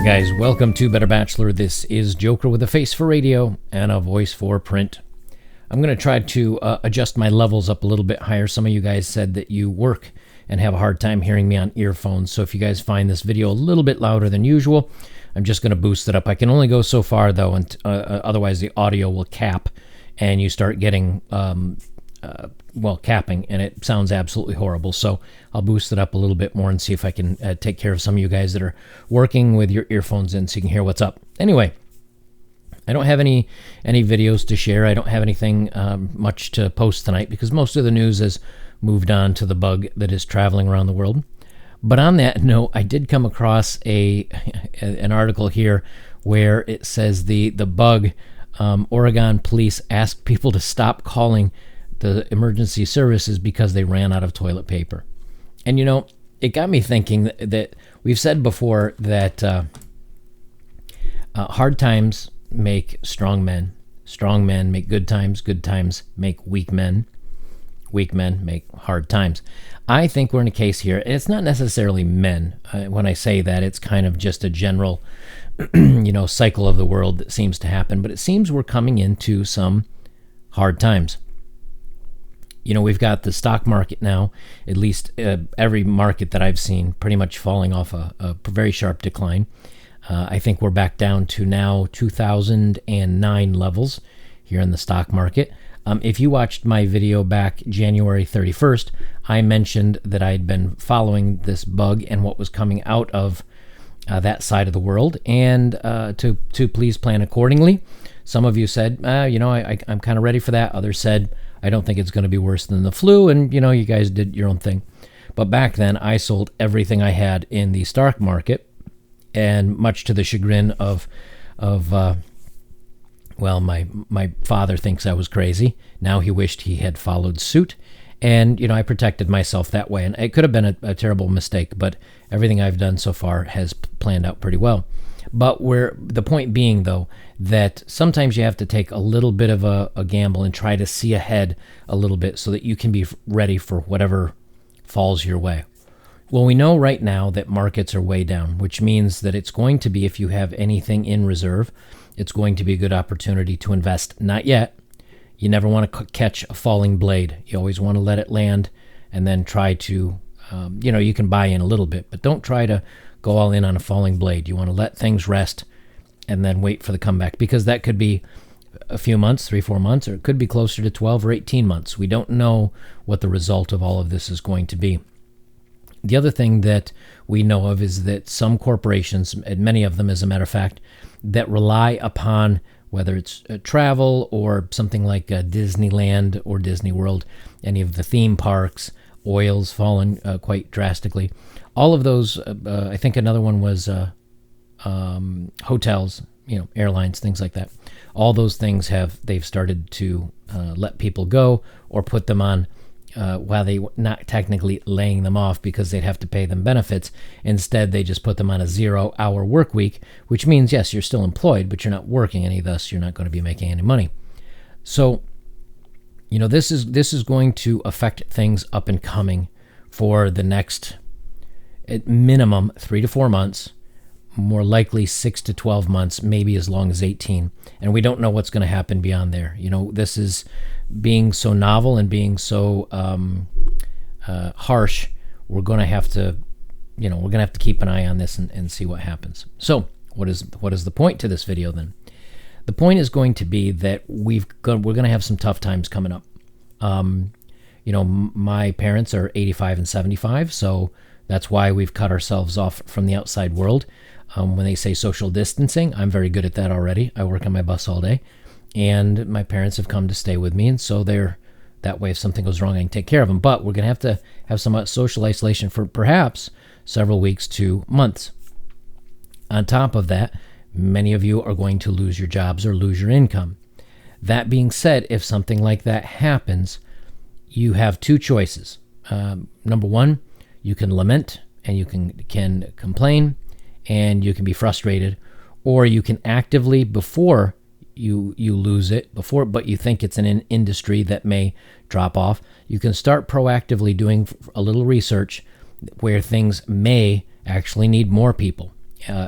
guys, welcome to Better Bachelor. This is Joker with a face for radio and a voice for print. I'm going to try to adjust my levels up a little bit higher. Some of you guys said that you work and have a hard time hearing me on earphones, so if you guys find this video a little bit louder than usual, I'm just going to boost it up. I can only go so far, though, and otherwise the audio will cap, and you start getting, capping, and it sounds absolutely horrible. So I'll boost it up a little bit more and see if I can take care of some of you guys that are working with your earphones in so you can hear what's up. Anyway, I don't have any videos to share. I don't have anything much to post tonight because most of the news has moved on to the bug that is traveling around the world. But on that note, I did come across an article here where it says the bug, Oregon police asked people to stop calling the emergency services because they ran out of toilet paper. And, you know, it got me thinking that we've said before that hard times make strong men make good times make weak men make hard times. I think we're in a case here, and it's not necessarily men. When I say that, it's kind of just a general cycle of the world that seems to happen, but it seems we're coming into some hard times. We've got the stock market now, at least every market that I've seen, pretty much falling off a very sharp decline. I think we're back down to now 2009 levels here in the stock market. If you watched my video back January 31st, I mentioned that I'd been following this bug and what was coming out of that side of the world, and to please plan accordingly. Some of you said, I'm kind of ready for that. Others said, I don't think it's going to be worse than the flu, and you guys did your own thing. But back then, I sold everything I had in the stock market, and much to the chagrin of my father thinks I was crazy. Now he wished he had followed suit, and I protected myself that way. And it could have been a terrible mistake, but everything I've done so far has planned out pretty well. But the point being, though, that sometimes you have to take a little bit of a gamble and try to see ahead a little bit so that you can be ready for whatever falls your way. Well, we know right now that markets are way down, which means that it's going to be, if you have anything in reserve, it's going to be a good opportunity to invest. Not yet. You never want to catch a falling blade. You always want to let it land and then try to, you can buy in a little bit, but don't try to go all in on a falling blade. You want to let things rest and then wait for the comeback, because that could be a few months, 3-4 months, or it could be closer to 12 or 18 months. We don't know what the result of all of this is going to be. The other thing that we know of is that some corporations, and many of them as a matter of fact, that rely upon, whether it's travel or something like Disneyland or Disney World, any of the theme parks, oil's fallen quite drastically. All of those, I think another one was hotels, airlines, things like that. All those things they've started to let people go or put them on while they not technically laying them off because they'd have to pay them benefits. Instead, they just put them on a 0-hour work week, which means, yes, you're still employed, but you're not working any, thus you're not going to be making any money. So, this is going to affect things up and coming for the next, at minimum, 3 to 4 months, more likely 6 to 12 months, maybe as long as 18. And we don't know what's going to happen beyond there. This is being so novel and being so harsh. We're going to have to, keep an eye on this and see what happens. So what is the point to this video then? The point is going to be that we're going to have some tough times coming up. My parents are 85 and 75, so that's why we've cut ourselves off from the outside world. When they say social distancing, I'm very good at that already. I work on my bus all day, and my parents have come to stay with me, and so they're that way. If something goes wrong, I can take care of them. But we're going to have some social isolation for perhaps several weeks to months. On top of that, many of you are going to lose your jobs or lose your income. That being said, if something like that happens, you have two choices. Number one, you can lament and you can complain and you can be frustrated, or you can actively, before you lose it, but you think it's an industry that may drop off, you can start proactively doing a little research where things may actually need more people.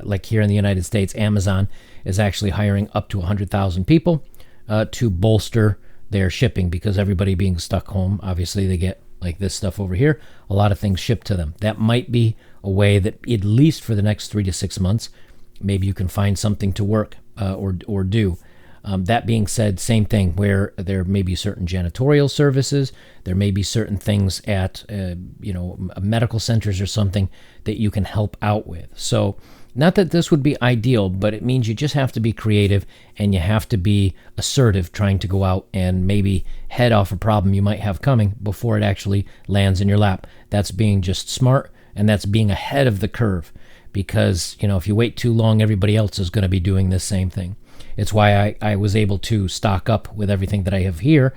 like here in the United States, Amazon is actually hiring up to 100,000 people to bolster their shipping, because everybody being stuck home, obviously they get like this stuff over here, a lot of things shipped to them. That might be a way that, at least for the next 3 to 6 months, maybe you can find something to work or do. That being said, same thing, where there may be certain janitorial services, there may be certain things at medical centers or something that you can help out with. So not that this would be ideal, but it means you just have to be creative and you have to be assertive, trying to go out and maybe head off a problem you might have coming before it actually lands in your lap. That's being just smart, and that's being ahead of the curve, because if you wait too long, everybody else is going to be doing this same thing. It's why I was able to stock up with everything that I have here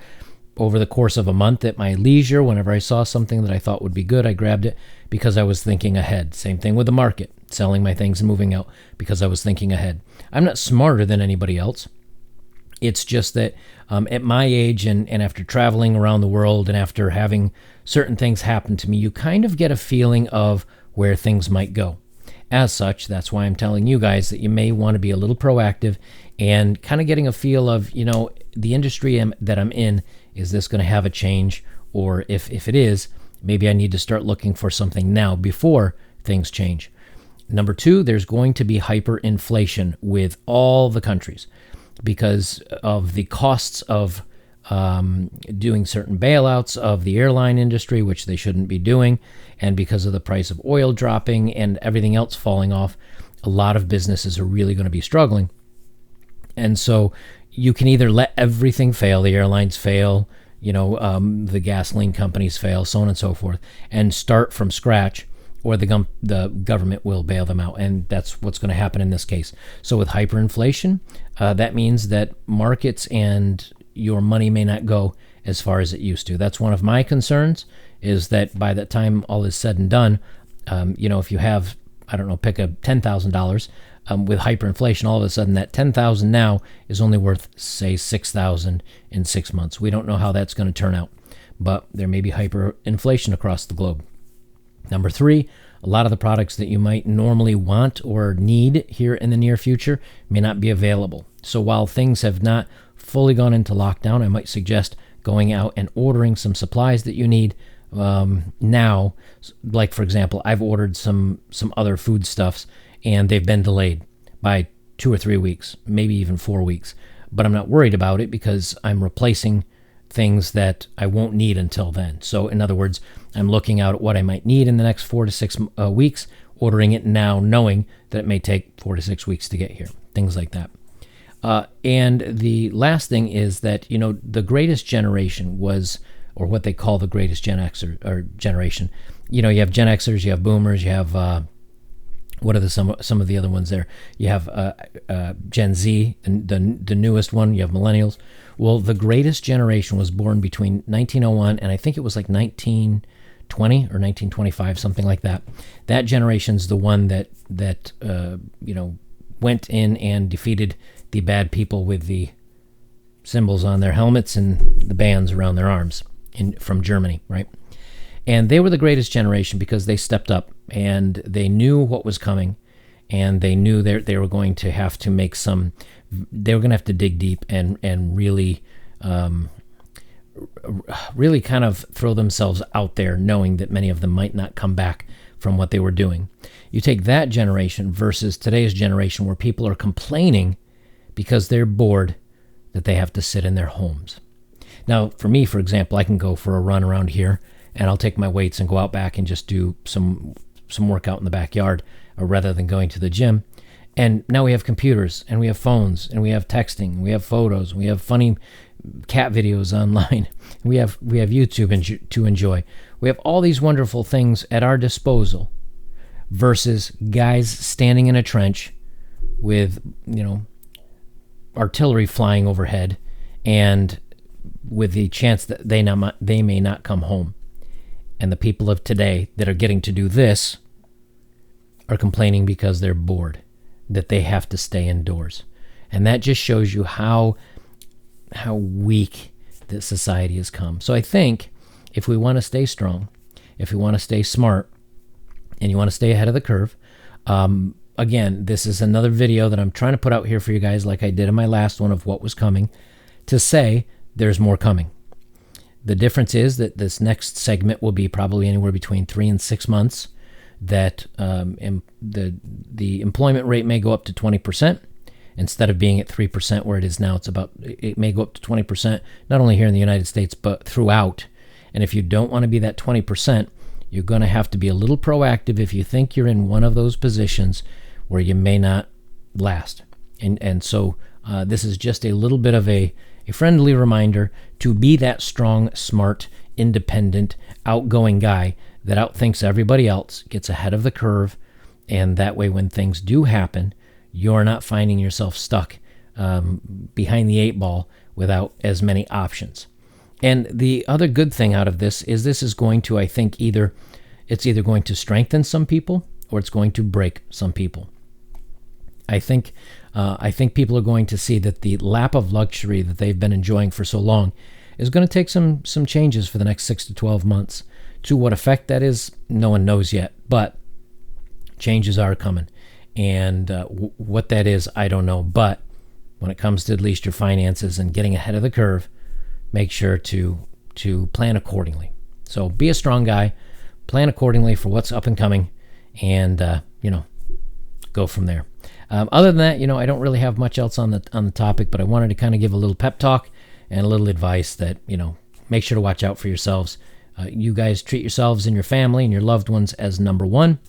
over the course of a month at my leisure. Whenever I saw something that I thought would be good, I grabbed it because I was thinking ahead. Same thing with the market, selling my things and moving out because I was thinking ahead. I'm not smarter than anybody else. It's just that at my age and after traveling around the world and after having certain things happen to me, you kind of get a feeling of where things might go. As such, that's why I'm telling you guys that you may want to be a little proactive and kind of getting a feel of, the industry that I'm in, is this going to have a change? Or if it is, maybe I need to start looking for something now before things change. Number 2, there's going to be hyperinflation with all the countries because of the costs of doing certain bailouts of the airline industry, which they shouldn't be doing, and because of the price of oil dropping and everything else falling off, a lot of businesses are really going to be struggling. And so you can either let everything fail, the airlines fail, the gasoline companies fail, so on and so forth, and start from scratch, or the government will bail them out. And that's what's going to happen in this case. So with hyperinflation, that means that markets and your money may not go as far as it used to. That's one of my concerns, is that by the time all is said and done, if you have, pick a $10,000, with hyperinflation, all of a sudden that $10,000 now is only worth, say, $6,000 in 6 months. We don't know how that's going to turn out, but there may be hyperinflation across the globe. Number 3, a lot of the products that you might normally want or need here in the near future may not be available. So while things have not fully gone into lockdown, I might suggest going out and ordering some supplies that you need now. Like, for example, I've ordered some other foodstuffs, and they've been delayed by 2 or 3 weeks, maybe even 4 weeks. But I'm not worried about it because I'm replacing things that I won't need until then. So in other words, I'm looking out at what I might need in the next 4 to 6 weeks, ordering it now, knowing that it may take 4 to 6 weeks to get here, things like that. And the last thing is that, the greatest generation was, or what they call the greatest Gen Xer or generation. You have Gen Xers, you have Boomers, you have what are some of the other ones there? You have Gen Z, the newest one. You have Millennials. Well, the greatest generation was born between 1901 and I think it was like 1920 or 1925, something like that. That generation's the one that went in and defeated the bad people with the symbols on their helmets and the bands around their arms from Germany, right? And they were the greatest generation because they stepped up and they knew what was coming, and they knew they were going to have to make they were going to have to dig deep and really really kind of throw themselves out there, knowing that many of them might not come back from what they were doing. You take that generation versus today's generation, where people are complaining because they're bored that they have to sit in their homes. Now, for me, for example, I can go for a run around here, and I'll take my weights and go out back and just do some workout in the backyard, rather than going to the gym. And now we have computers, and we have phones, and we have texting, and we have photos, and we have funny cat videos online. We have YouTube to enjoy. We have all these wonderful things at our disposal, versus guys standing in a trench with artillery flying overhead, and with the chance that they may not come home. And the people of today that are getting to do this are complaining because they're bored, that they have to stay indoors. And that just shows you how weak this society has come. So I think if we want to stay strong, if we want to stay smart, and you want to stay ahead of the curve, a again, this is another video that I'm trying to put out here for you guys, like I did in my last one of what was coming, to say there's more coming. The difference is that this next segment will be probably anywhere between 3 and 6 months, that the employment rate may go up to 20%. Instead of being at 3% where it is now, it may go up to 20%, not only here in the United States, but throughout. And if you don't want to be that 20%, you're going to have to be a little proactive if you think you're in one of those positions where you may not last. And so this is just a little bit of a friendly reminder to be that strong, smart, independent, outgoing guy that outthinks everybody else, gets ahead of the curve, and that way when things do happen, you're not finding yourself stuck behind the 8 ball without as many options. And the other good thing out of this is going to, I think, it's either going to strengthen some people or it's going to break some people. I think people are going to see that the lap of luxury that they've been enjoying for so long is going to take some changes for the next 6 to 12 months. To what effect that is, no one knows yet, but changes are coming. And what that is, I don't know. But when it comes to at least your finances and getting ahead of the curve, make sure to plan accordingly. So be a strong guy, plan accordingly for what's up and coming, and go from there. Other than that, I don't really have much else on the topic, but I wanted to kind of give a little pep talk and a little advice that make sure to watch out for yourselves. You guys treat yourselves and your family and your loved ones as number one.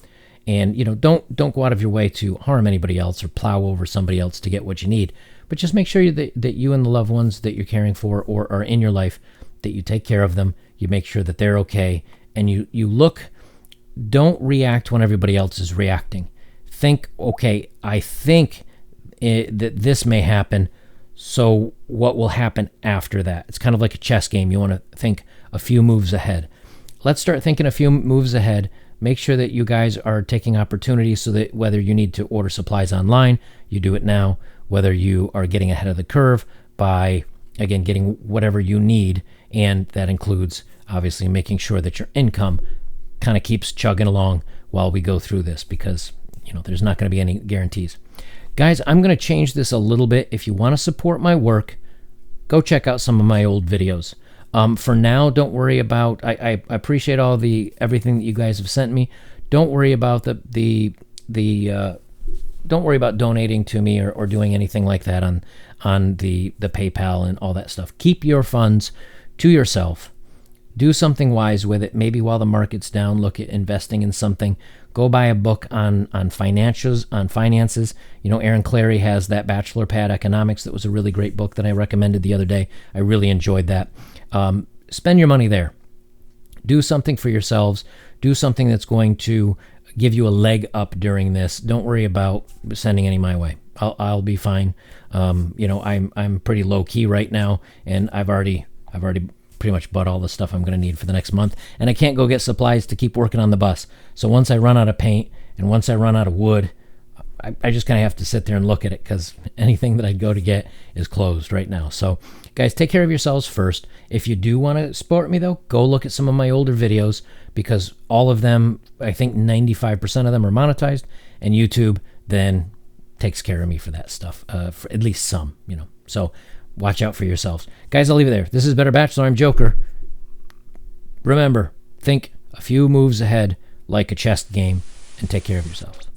And don't go out of your way to harm anybody else or plow over somebody else to get what you need. But just make sure that you and the loved ones that you're caring for or are in your life, that you take care of them. You make sure that they're okay. And don't react when everybody else is reacting. Think, okay, I think that this may happen, so what will happen after that? It's kind of like a chess game. You want to think a few moves ahead. Let's start thinking a few moves ahead. Make sure that you guys are taking opportunities so that whether you need to order supplies online, you do it now. Whether you are getting ahead of the curve by, again, getting whatever you need. And that includes, obviously, making sure that your income kind of keeps chugging along while we go through this, because, there's not going to be any guarantees. Guys, I'm going to change this a little bit. If you want to support my work, go check out some of my old videos. For now, don't worry about. I appreciate everything that you guys have sent me. Don't worry about don't worry about donating to me or doing anything like that on the PayPal and all that stuff. Keep your funds to yourself. Do something wise with it. Maybe while the market's down, look at investing in something. Go buy a book on finances. Aaron Clary has that Bachelor Pad Economics. That was a really great book that I recommended the other day. I really enjoyed that. Spend your money there. Do something for yourselves. Do something that's going to give you a leg up during this. Don't worry about sending any my way. I'll be fine. I'm pretty low key right now, and I've already pretty much bought all the stuff I'm going to need for the next month, and I can't go get supplies to keep working on the bus. So once I run out of paint and once I run out of wood, I just kind of have to sit there and look at it, because anything that I'd go to get is closed right now. So guys, take care of yourselves first. If you do want to support me, though, go look at some of my older videos, because all of them, I think 95% of them are monetized, and YouTube then takes care of me for that stuff, for at least some, So watch out for yourselves. Guys, I'll leave it there. This is Better Bachelor. I'm Joker. Remember, think a few moves ahead like a chess game, and take care of yourselves.